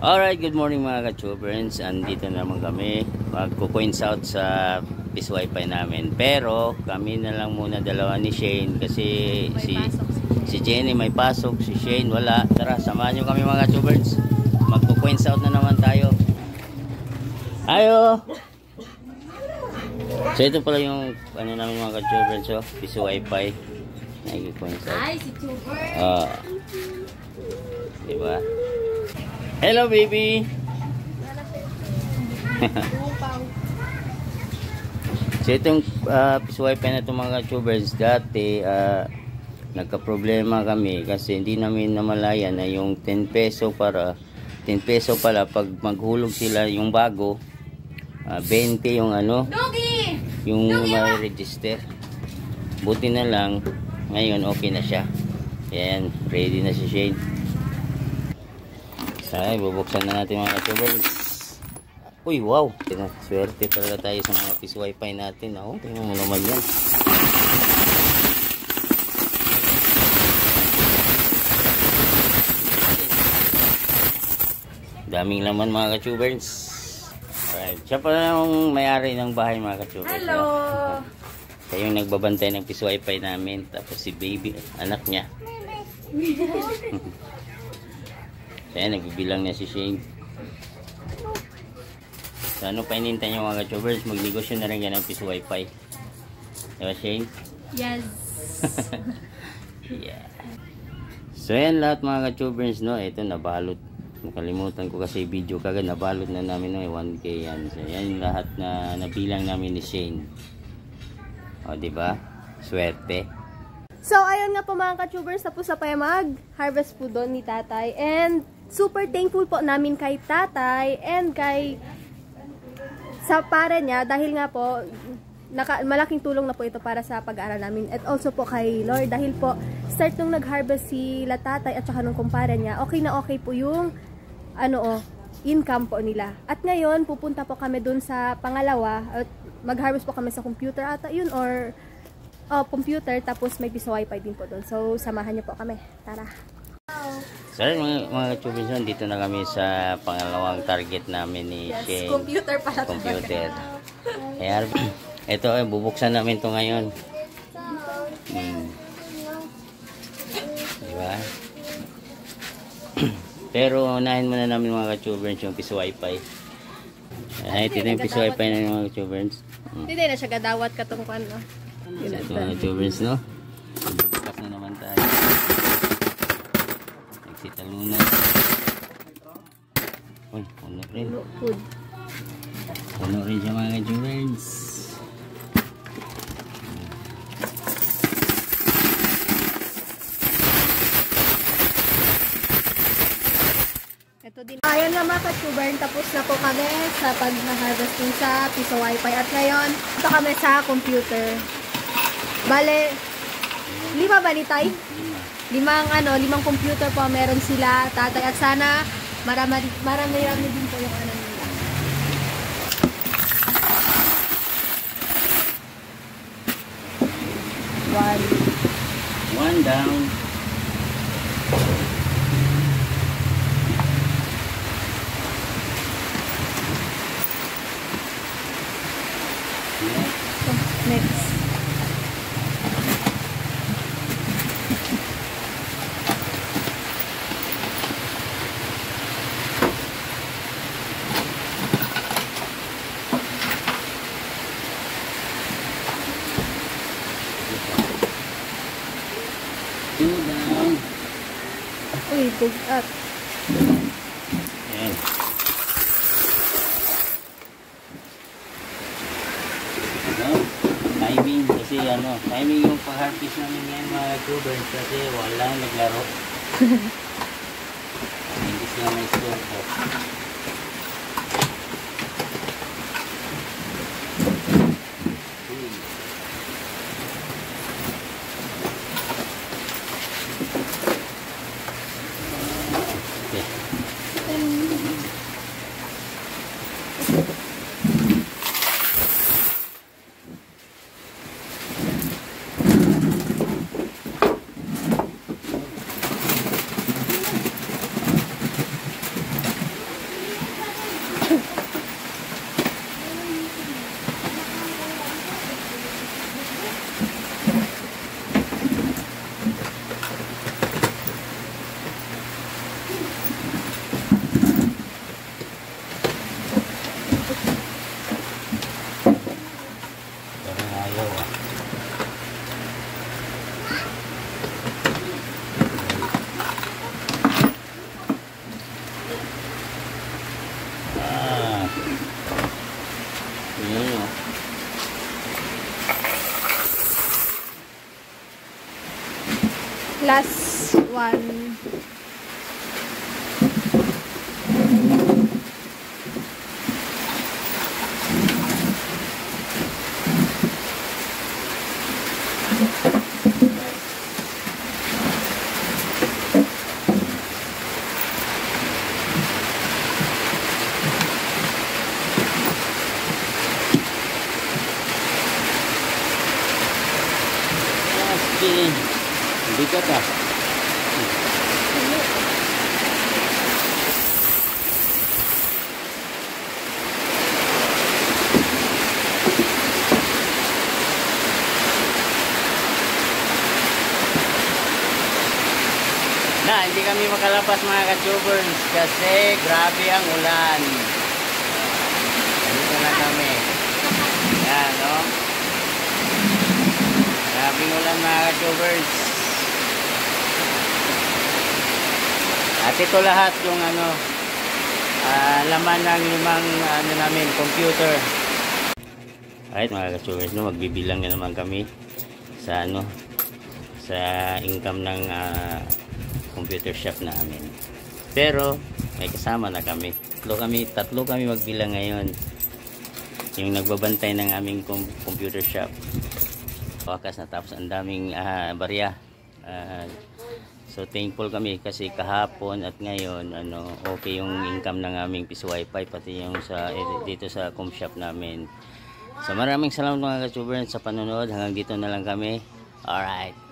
Alright, good morning mga ka-tubers. Andito naman kami. Magko-coins out sa Peace Wi-Fi namin. Pero kami na lang muna dalawa ni Shane kasi si Jenny may pasok, si Shane wala. Tara, samahan nyo kami mga ka-tubers. Magko-coins out na naman tayo. Ayo! So ito pala yung ano namin mga ka-tubers, oh, Peace Wi-Fi. Nag-coins out. Ay, si tuber! Diba? Hello baby. So itong Peace Wi-Fi na itong mga tubers dati nagka-problema kami kasi hindi namin namalayan na yung 10 peso pala pag maghulog sila yung bago 20 yung ano yung may register. Buti na lang ngayon okay na siya. Yan, ready na si Shane. Ay, bubuksan na natin mga tubers. Uy, wow! Swerte talaga tayo sa mga Peace Wi-Fi natin. Ako, tingnan mo naman yan. Daming laman mga ka-tubers. Alright, siya pala yung may-ari ng bahay mga ka-tubers. Hello! Siya yung nagbabantay ng Peace Wi-Fi namin. Tapos si baby, anak niya. Kaya nagbibilang na si Shane. So ano pa inintay nyo mga ka-tubers? Magnegosyo na rin yan ng Peace Wi-Fi. Diba Shane? Yes. Yeah. So yan lahat mga ka-tubers, no? Ito nabalot. Nakalimutan ko kasi video kagad. Nabalot na namin, no? 1K yan. So yan lahat na nabilang namin ni Shane. O diba? Swerte. So ayun nga po mga ka-tubers, tapos na pa mag-harvest po doon ni tatay. And super thankful po namin kay tatay and kay sa para niya dahil nga po malaking tulong na po ito para sa pag-aaral namin. At also po kay Lord dahil po start nung nag-harvest sila tatay at saka nung kumpara niya, okay na okay po yung income po nila. At ngayon pupunta po kami dun sa pangalawa at mag-harvest po kami sa computer ata yun or computer, tapos may Peace Wi-Fi din po doon. So samahan niyo po kami. Tara. So mga tubers, dito na kami sa pangalawang target namin ni Shane. Yes, computer pala. Computer. Kaya ito ay bubuksan namin to ngayon. Diba? Pero unahin muna namin mga ka-tubers yung Peace Wi-Fi. Ay, ito na yung Peace Wi-Fi na yung mga ka-tubers. Hindi na siya gadawat katungkuan, no? So ito mga tubers, no? Bukas na naman tayo. Nagsitalunan. Uy, puno rin. Puno rin siya mga tubers. Ito din. Ayan nga mga ka-tuber, tapos na po kami sa pag-harvesting sa Peace Wi-Fi. At ngayon, ito kami sa computer. Bale, 5 ba ni Tay? 5 computer po meron sila tatay at sana marami din po yung ano nila. One down. Next. Two down. Uy, bugat. Ayan. Timing kasi timing yung pag-harvest namin ngayon mga tubers kasi walang naglaro. Hindi sila may store po. Last one. Bigat ah. Hindi kami makalabas mga ka-tubers kasi grabe ang ulan. Dito na kami. Yan, no? Grabing ulan mga ka-tubers. At ito lahat yung laman ng limang namin, computer. Alright mga ka-tubers, no? Magbibilang na naman kami sa sa income ng computer shop namin. Pero may kasama na kami. Tatlo kami magbilang ngayon. Yung nagbabantay ng aming computer shop. Wakas natapos ang daming barya. So thankful kami kasi kahapon at ngayon okay yung income ng aming piso wifi pati yung dito sa com shop namin. So maraming salamat mga ka-tubers sa panonood. Hanggang dito na lang kami. Alright.